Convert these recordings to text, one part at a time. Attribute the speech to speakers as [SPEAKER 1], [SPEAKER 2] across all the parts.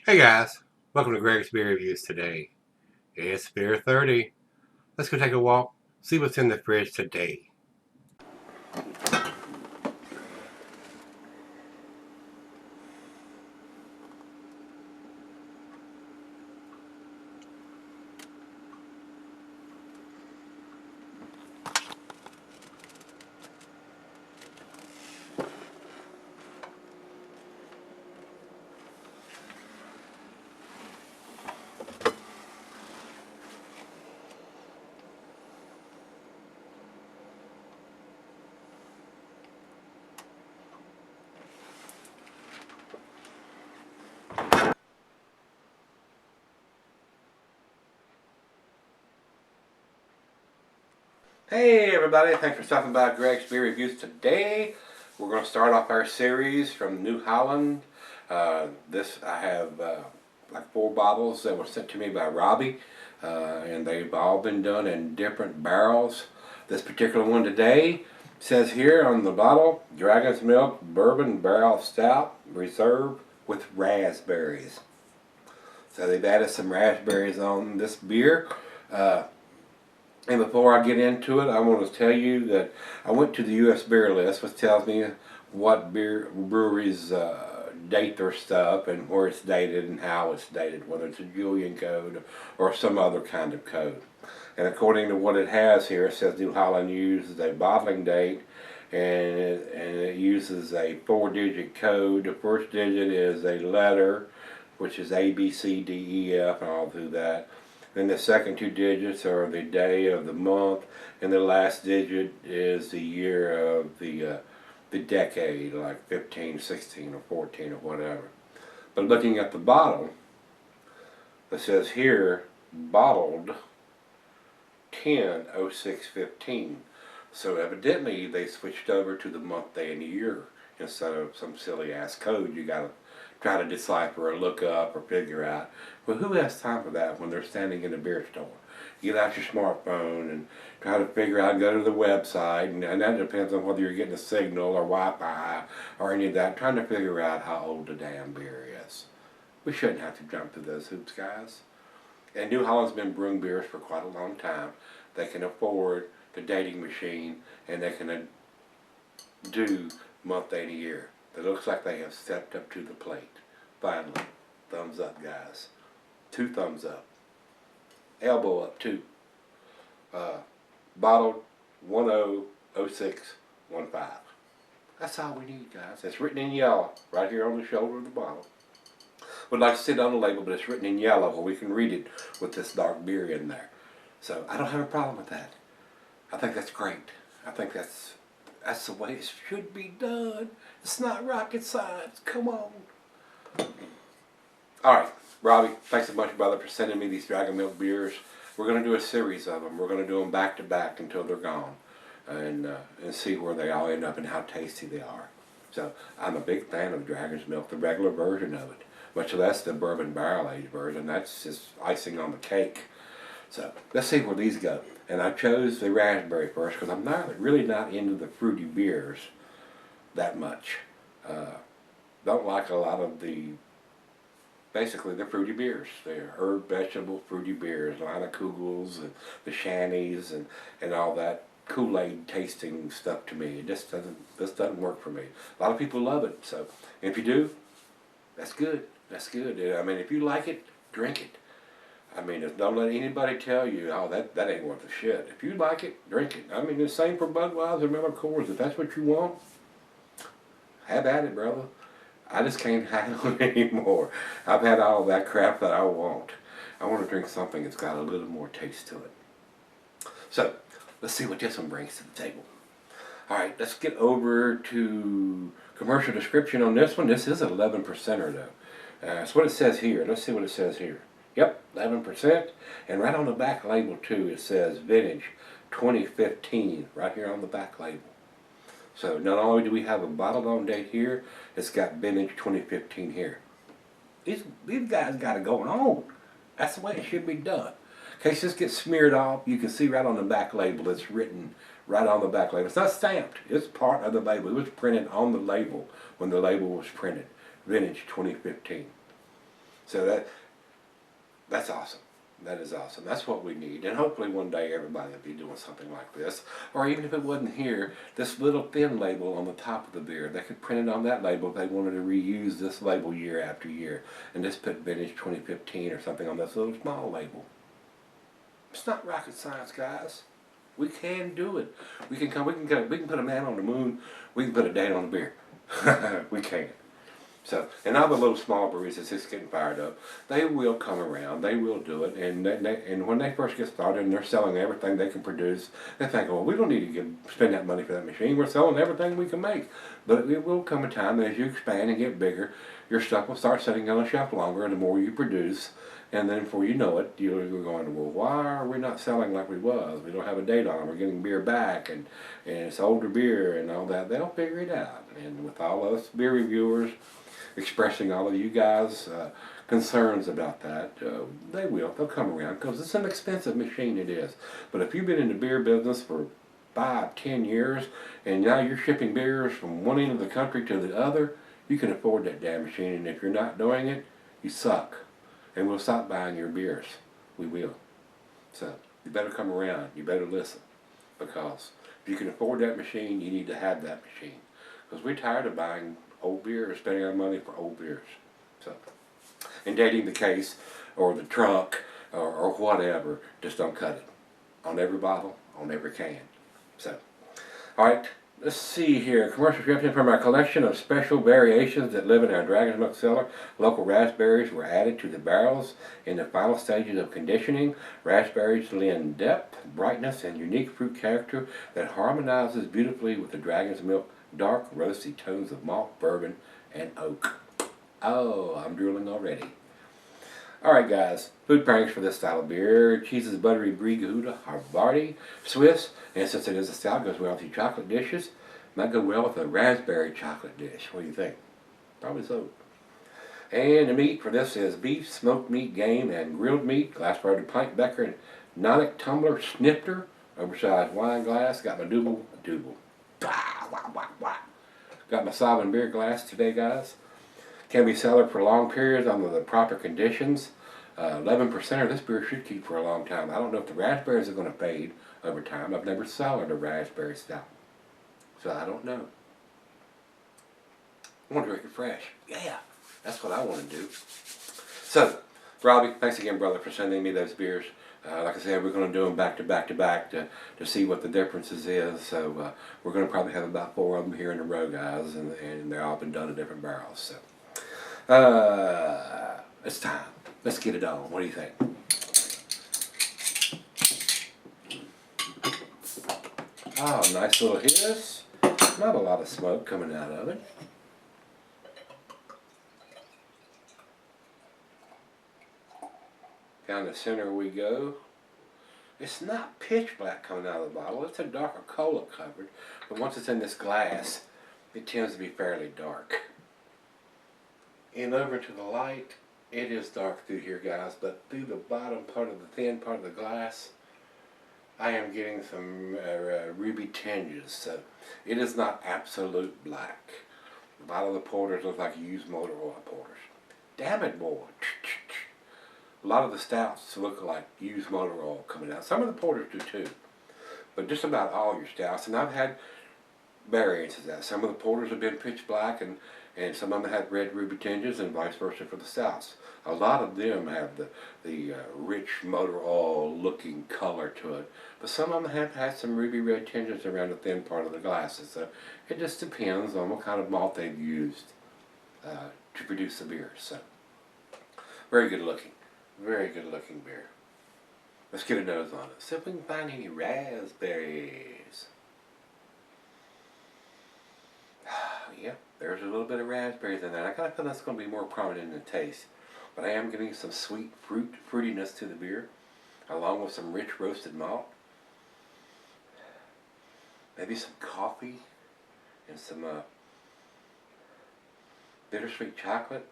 [SPEAKER 1] Hey guys, welcome to Gregsbeerreviews today. It's Beer 30. Let's go take a walk, see what's in the fridge today. Hey everybody, thanks for stopping by Greg's Beer Reviews today. We're going to start off our series from New Holland. I have like 4 bottles that were sent to me by Robbie, and they've all been done in different barrels. This particular one today says here on the bottle, Dragon's Milk Bourbon Barrel Stout Reserve with Raspberries. So they've added some raspberries on this beer. And before I get into it, I want to tell you that I went to the U.S. beer list, which tells me what breweries date their stuff and where it's dated and how it's dated, whether it's a Julian code or some other kind of code. And according to what it has here, it says New Holland uses a bottling date, and it uses a 4-digit code. The first digit is a letter, which is A, B, C, D, E, F, and all through that. Then the second 2 digits are the day of the month, and the last digit is the year of the decade, like 15, 16, or 14, or whatever. But looking at the bottle, it says here, bottled 10/06/15. So evidently they switched over to the month, day, and year instead of some silly ass code you gotta try to decipher or look up or figure out. Well, who has time for that when they're standing in a beer store? You get out your smartphone and try to figure out, go to the website, and that depends on whether you're getting a signal or Wi-Fi or any of that, trying to figure out how old the damn beer is. We shouldn't have to jump through those hoops, guys. And New Holland's been brewing beers for quite a long time. They can afford the dating machine, and they can do month, day, and year. It looks like they have stepped up to the plate. Finally. Thumbs up, guys. 2 thumbs up. Elbow up, too. Bottled 10/06/15. That's all we need, guys. It's written in yellow right here on the shoulder of the bottle. Would like to see it on the label, but it's written in yellow where we can read it with this dark beer in there. So I don't have a problem with that. I think that's great. I think that's the way it should be done. It's not rocket science. Come on. Alright, Robbie, thanks a bunch, brother, for sending me these Dragon Milk beers. We're going to do a series of them. We're going to do them back to back until they're gone, and see where they all end up and how tasty they are. So I'm a big fan of Dragon's Milk, the regular version of it, much less the bourbon barrel aged version. That's just icing on the cake. So let's see where these go. And I chose the raspberry first because I'm really not into the fruity beers that much. Don't like a lot of basically the fruity beers. They're herb, vegetable, fruity beers. A lot of Kugels and the Shannies and all that Kool-Aid tasting stuff to me. It just doesn't work for me. A lot of people love it. So if you do, that's good. That's good. I mean, if you like it, drink it. I mean, don't let anybody tell you, oh, that ain't worth a shit. If you like it, drink it. I mean, the same for Budweiser, Miller Coors. If that's what you want, have at it, brother. I just can't handle it anymore. I've had all that crap that I want. I want to drink something that's got a little more taste to it. So, let's see what this one brings to the table. Alright, let's get over to commercial description on this one. This is an 11%er though. That's what it says here. Let's see what it says here. Yep, 11%. And right on the back label too, it says Vintage 2015 right here on the back label. So not only do we have a bottled on date here, it's got Vintage 2015 here. These guys got it going on. That's the way it should be done. In case this gets smeared off, you can see right on the back label, it's written right on the back label. It's not stamped. It's part of the label. It was printed on the label when the label was printed. Vintage 2015. So that's awesome. That is awesome. That's what we need. And hopefully one day everybody will be doing something like this. Or even if it wasn't here, this little thin label on the top of the beer, they could print it on that label if they wanted to reuse this label year after year. And just put vintage 2015 or something on this little small label. It's not rocket science, guys. We can do it. We can put a man on the moon. We can put a date on the beer. We can. So, and all the little small breweries that's just getting fired up, they will come around, they will do it, and when they first get started and they're selling everything they can produce, they think, well, we don't need to spend that money for that machine, we're selling everything we can make. But it will come a time that as you expand and get bigger, your stuff will start sitting on the shelf longer, and the more you produce, and then before you know it, you're going, well, why are we not selling like we was? We don't have a date on it, we're getting beer back, and it's older beer and all that. They'll figure it out. And with all us beer reviewers expressing all of you guys' concerns about that, they'll come around, because it's an expensive machine, it is. But if you've been in the beer business for 5, 10 years, and now you're shipping beers from one end of the country to the other, you can afford that damn machine, and if you're not doing it, you suck. And we'll stop buying your beers. We will. So, you better come around, you better listen, because if you can afford that machine, you need to have that machine. Because we're tired of buying old beer or spending our money for old beers. So, and dating the case or the trunk or whatever, just don't cut it. On every bottle, on every can. So, alright, let's see here. Commercial description: from our collection of special variations that live in our Dragon's Milk cellar, local raspberries were added to the barrels in the final stages of conditioning. Raspberries lend depth, brightness, and unique fruit character that harmonizes beautifully with the Dragon's Milk dark, roasty tones of malt, bourbon, and oak. Oh, I'm drooling already. Alright guys, food pairings for this style of beer: cheese's buttery brie gouda, Havarti, Swiss, and since it is a stout, goes well with your chocolate dishes. Might go well with a raspberry chocolate dish. What do you think? Probably so. And the meat for this is beef, smoked meat, game, and grilled meat. Glass bottle pint becker and Nonic tumbler snifter, oversized wine glass. Got my double. Got my sovereign beer glass today, guys. Can be cellared for long periods under the proper conditions. 11% of this beer should keep for a long time. I don't know if the raspberries are going to fade over time. I've never cellared a raspberry stout, so I don't know. I want to drink it fresh. Yeah, that's what I want to do. So, Robbie, thanks again, brother, for sending me those beers. Like I said, we're going to do them back to back to back to see what the differences is. So we're going to probably have about 4 of them here in a row, guys, and they're all been done in different barrels. So it's time. Let's get it on. What do you think? Oh, nice little hiss. Not a lot of smoke coming out of it. Down the center we go. It's not pitch black coming out of the bottle. It's a darker cola covered. But once it's in this glass, it tends to be fairly dark. And over to the light, it is dark through here, guys. But through the bottom part of the thin part of the glass, I am getting some ruby tinges. So it is not absolute black. The bottom of the porters look like used motor oil porters. Damn it, boy. A lot of the stouts look like used motor oil coming out. Some of the porters do too. But just about all your stouts. And I've had variants of that. Some of the porters have been pitch black and some of them have red ruby tinges, and vice versa for the stouts. A lot of them have the rich motor oil looking color to it. But some of them have had some ruby red tinges around the thin part of the glasses. So it just depends on what kind of malt they've used to produce the beer. So very good looking. Very good looking beer. Let's get a nose on it. See if we can find any raspberries. Yeah, there's a little bit of raspberries in there. I kind of feel that's going to be more prominent in the taste. But I am getting some sweet fruitiness to the beer, along with some rich roasted malt. Maybe some coffee and some bittersweet chocolate.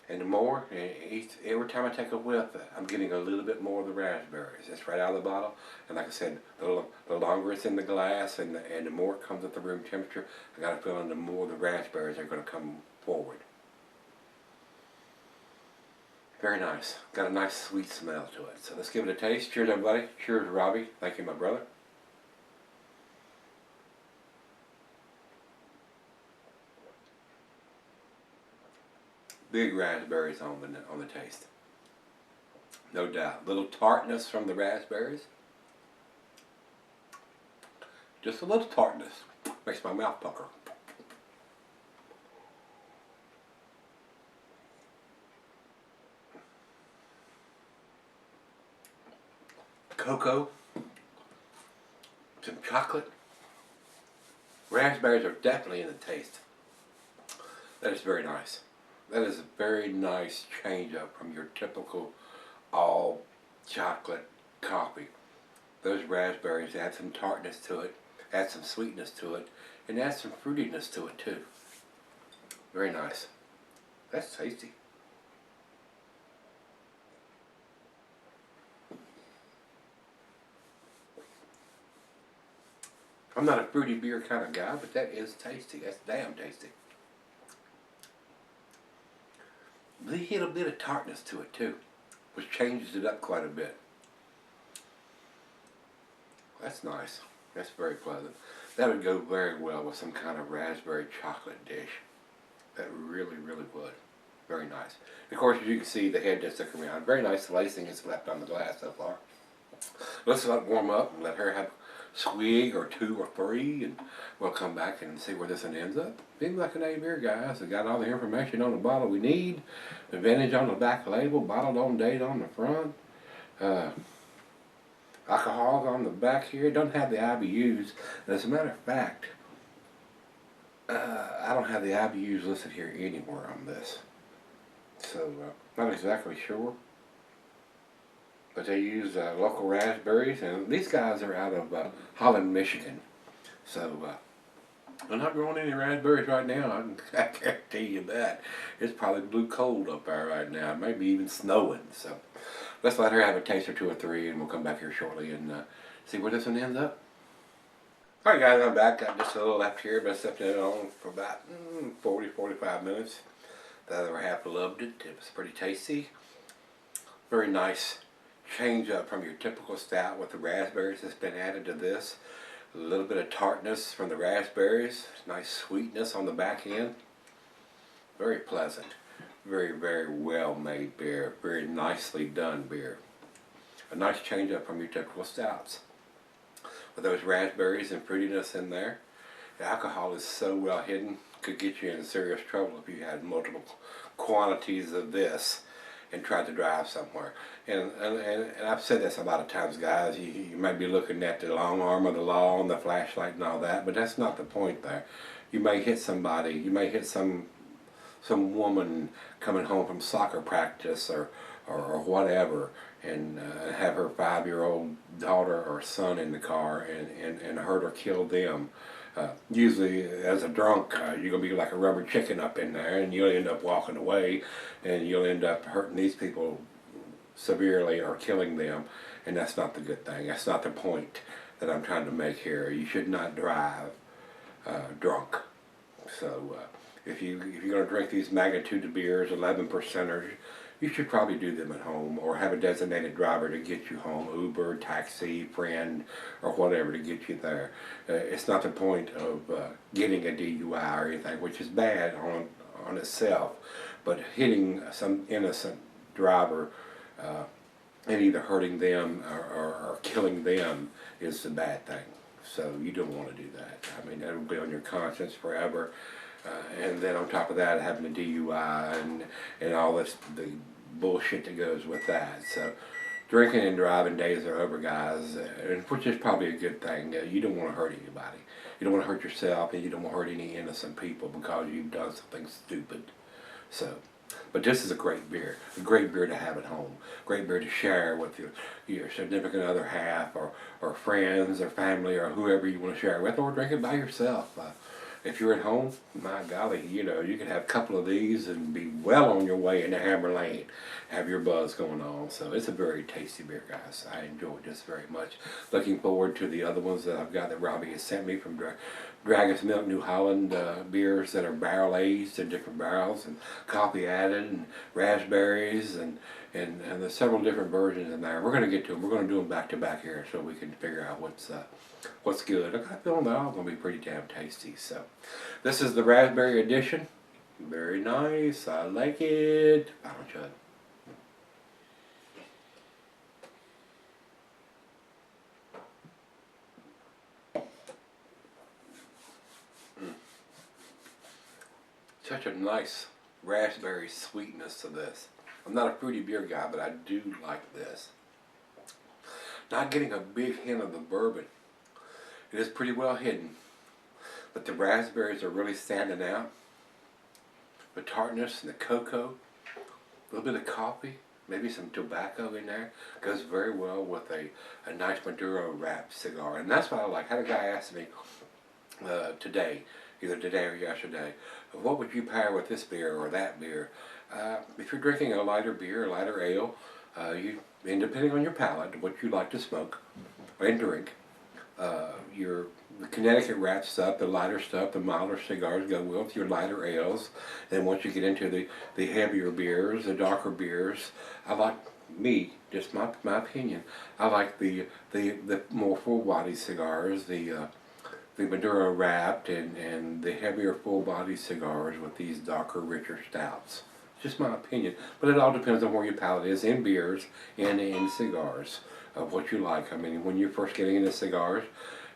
[SPEAKER 1] And the more, every time I take a whiff, I'm getting a little bit more of the raspberries. It's right out of the bottle. And like I said, the longer it's in the glass and the more it comes at the room temperature, I got a feeling the more the raspberries are going to come forward. If Very nice. Got a nice sweet smell to it. So let's give it a taste. Cheers, everybody. Cheers, Robbie. Thank you, my brother. Big raspberries on the taste. No doubt. Little tartness from the raspberries. Just a little tartness. Makes my mouth pucker. Cocoa. Some chocolate. Raspberries are definitely in the taste. That is very nice. That is a very nice change up from your typical all chocolate coffee. Those raspberries add some tartness to it, add some sweetness to it, and add some fruitiness to it too. Very nice. That's tasty. I'm not a fruity beer kind of guy, but that is tasty. That's damn tasty. They hit a bit of tartness to it too, which changes it up quite a bit. That's nice. That's very pleasant. That would go very well with some kind of raspberry chocolate dish. That really, really would. Very nice. Of course, as you can see, the head just stuck around. Very nice lacing is left on the glass so far. Let's let it warm up and let her have a swig or two or three, and we'll come back and see where this one ends up. Being like an A beer, guys. We got all the information on the bottle we need. The vintage on the back label, bottled on date on the front. Alcohol on the back here. Don't have the IBUs. And as a matter of fact, I don't have the IBUs listed here anywhere on this. So, not exactly sure. But they use local raspberries, and these guys are out of Holland, Michigan. So, they're not growing any raspberries right now, I guarantee you that. It's probably blue cold up there right now, maybe even snowing. So, let's let her have a taste or two or three, and we'll come back here shortly and see where this one ends up. Alright guys, I'm back. Got just a little left here, but I stepped it on for about 40-45 minutes. The other half loved it. It was pretty tasty. Very nice change up from your typical stout with the raspberries that's been added to this. A little bit of tartness from the raspberries. Nice sweetness on the back end. Very pleasant. Very, very well made beer. Very nicely done beer. A nice change up from your typical stouts. With those raspberries and fruitiness in there. The alcohol is so well hidden, could get you in serious trouble if you had multiple quantities of this and tried to drive somewhere. And I've said this a lot of times, guys. You might be looking at the long arm of the law and the flashlight and all that, but that's not the point there. You may hit somebody. You may hit some woman coming home from soccer practice or whatever, and have her 5-year-old daughter or son in the car and hurt or kill them. Usually, as a drunk, you're going to be like a rubber chicken up in there, and you'll end up walking away, and you'll end up hurting these people severely or killing them, and that's not the good thing. That's not the point that I'm trying to make here. You should not drive drunk. So, if you're going to drink these magnitude of beers, 11%ers, you should probably do them at home or have a designated driver to get you home, Uber, taxi, friend, or whatever to get you there. It's not the point of getting a DUI or anything, which is bad on itself, but hitting some innocent driver and either hurting them or killing them is the bad thing. So you don't want to do that. I mean, that will be on your conscience forever. And then on top of that, having a DUI and all this, the bullshit that goes with that. So drinking and driving days are over, guys, which is probably a good thing. You don't want to hurt anybody. You don't want to hurt yourself, and you don't want to hurt any innocent people because you've done something stupid. So, but this is a great beer to have at home. Great beer to share with your significant other half or friends or family or whoever you want to share with, or drink it by yourself. if you're at home, my golly, you know, you can have a couple of these and be well on your way into Hammer Lane, have your buzz going on. So it's a very tasty beer, guys. I enjoy this very much. Looking forward to the other ones that I've got that Robbie has sent me from Dragon's Milk New Holland beers that are barrel aged in different barrels and coffee added and raspberries and there's several different versions in there. We're going to get to them. We're going to do them back to back here so we can figure out what's good. I got a feeling they're all going to be pretty damn tasty. So this is the raspberry edition. Very nice. I like it. Bottle chug. Such a nice raspberry sweetness to this. I'm not a fruity beer guy, but I do like this. Not getting a big hint of the bourbon. It is pretty well hidden, but the raspberries are really standing out. The tartness and the cocoa, a little bit of coffee, maybe some tobacco in there, goes very well with a nice Maduro wrapped cigar. And that's what I like. I had a guy ask me today, either today or yesterday, what would you pair with this beer or that beer? If you're drinking a lighter beer, a lighter ale, and depending on your palate, what you like to smoke and drink, the Connecticut wrap stuff, the lighter stuff, the milder cigars go well with your lighter ales. And once you get into the heavier beers, the darker beers, I like just my opinion, I like the more full body cigars, the Maduro wrapped and the heavier full body cigars with these darker, richer stouts. Just my opinion, but it all depends on where your palate is in beers and in cigars of what you like. I mean, when you're first getting into cigars,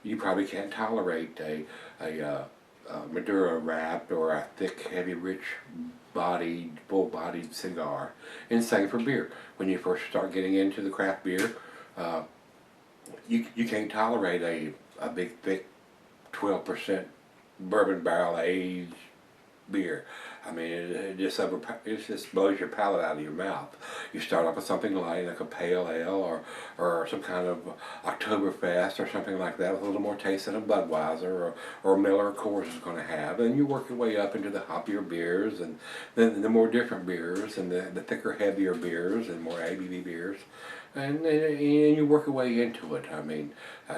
[SPEAKER 1] you probably can't tolerate a Maduro wrapped or a thick, heavy, rich bodied, full bodied cigar. And same for beer. When you first start getting into the craft beer, you can't tolerate a big, thick 12% bourbon barrel aged beer. I mean, it just blows your palate out of your mouth. You start off with something light, like a pale ale or some kind of Oktoberfest or something like that, with a little more taste than a Budweiser or Miller Coors is going to have. And you work your way up into the hoppier beers and then the more different beers and the thicker, heavier beers and more ABV beers. And you work your way into it. I mean,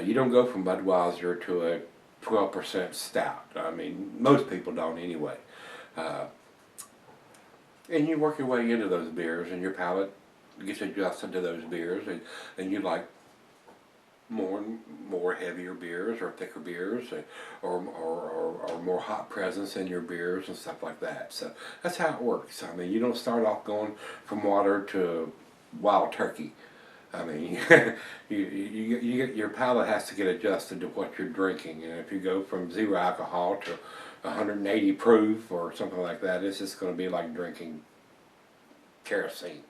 [SPEAKER 1] you don't go from Budweiser to a 12% stout. I mean, most people don't anyway. And you work your way into those beers, and your palate gets adjusted to those beers, and you like more heavier beers or thicker beers, or more hot presence in your beers and stuff like that. So that's how it works. I mean, you don't start off going from water to wild turkey. I mean, your palate has to get adjusted to what you're drinking, and if you go from 0 alcohol to 180 proof or something like that, it's just going to be like drinking kerosene.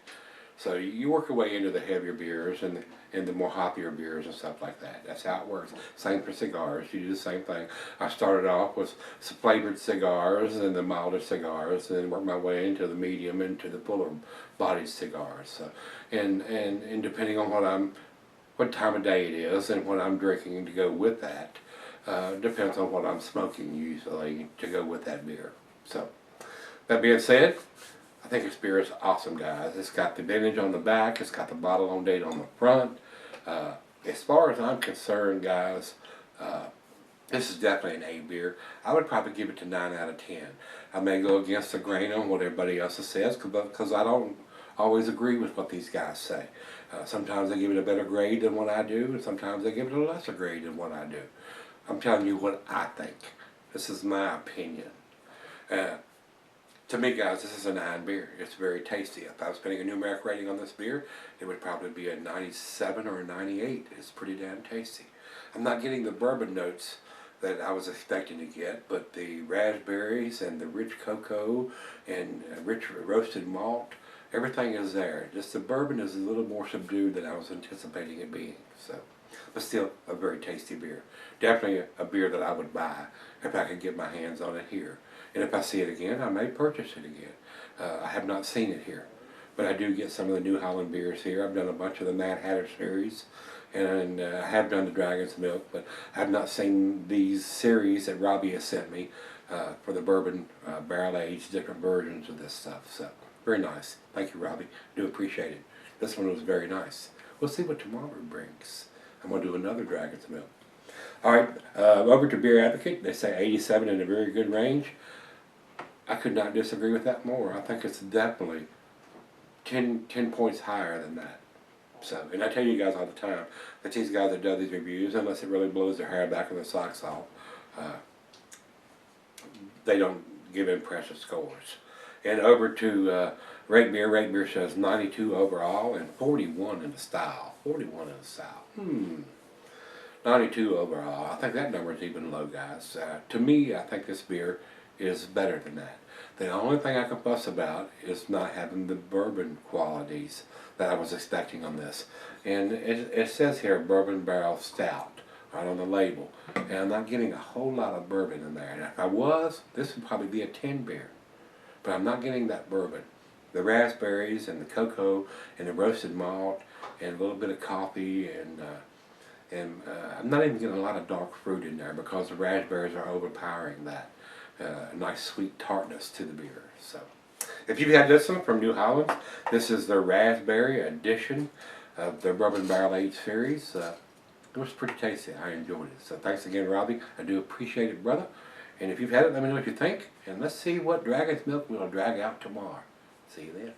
[SPEAKER 1] So you work your way into the heavier beers and the more hoppier beers and stuff like that. That's how it works. Same for cigars. You do the same thing. I started off with some flavored cigars and the milder cigars, and then worked my way into the medium, into the fuller bodied cigars. So, and depending on what time of day it is and what I'm drinking to go with that, depends on what I'm smoking usually to go with that beer. So, that being said, I think this beer is awesome, guys. It's got the vintage on the back. It's got the bottle on date on the front. As far as I'm concerned, guys, this is definitely an A beer. I would probably give it to 9 out of 10. I may go against the grain on what everybody else says because I don't always agree with what these guys say. Sometimes they give it a better grade than what I do, and sometimes they give it a lesser grade than what I do. I'm telling you what I think. This is my opinion. To me, guys, this is a 9 beer. It's very tasty. If I was putting a numeric rating on this beer, it would probably be a 97 or a 98. It's pretty damn tasty. I'm not getting the bourbon notes that I was expecting to get, but the raspberries and the rich cocoa and rich roasted malt, everything is there. Just the bourbon is a little more subdued than I was anticipating it being. So, but still a very tasty beer. Definitely a beer that I would buy if I could get my hands on it here. And if I see it again, I may purchase it again. I have not seen it here, but I do get some of the New Holland beers here. I've done a bunch of the Mad Hatter series, and I have done the Dragon's Milk, but I have not seen these series that Robbie has sent me. for the bourbon barrel aged different versions of this stuff. So very nice. Thank you, Robbie. Do appreciate it. This one was very nice. We'll see what tomorrow brings. I'm going to do another Dragon's Milk. All right, over to Beer Advocate. They say 87 in a very good range. I could not disagree with that more. I think it's definitely 10 points higher than that. So, and I tell you guys all the time that these guys that do these reviews, unless it really blows their hair back and their socks off, they don't give impressive scores. And over to Rate Beer. Rate Beer says 92 overall and 41 in the style. 41 in the style. 92 overall. I think that number is even low, guys. To me, I think this beer is better than that. The only thing I can fuss about is not having the bourbon qualities that I was expecting on this. And it says here bourbon barrel stout right on the label. And I'm not getting a whole lot of bourbon in there. And if I was, this would probably be a 10 beer. But I'm not getting that bourbon. The raspberries and the cocoa and the roasted malt and a little bit of coffee and I'm not even getting a lot of dark fruit in there because the raspberries are overpowering that nice sweet tartness to the beer. So, if you've had this one from New Holland, this is the raspberry edition of the Bourbon Barrel Aged series. It was pretty tasty. I enjoyed it. So thanks again, Robbie. I do appreciate it, brother. And if you've had it, let me know what you think. And let's see what Dragon's Milk we'll drag out tomorrow. See you then.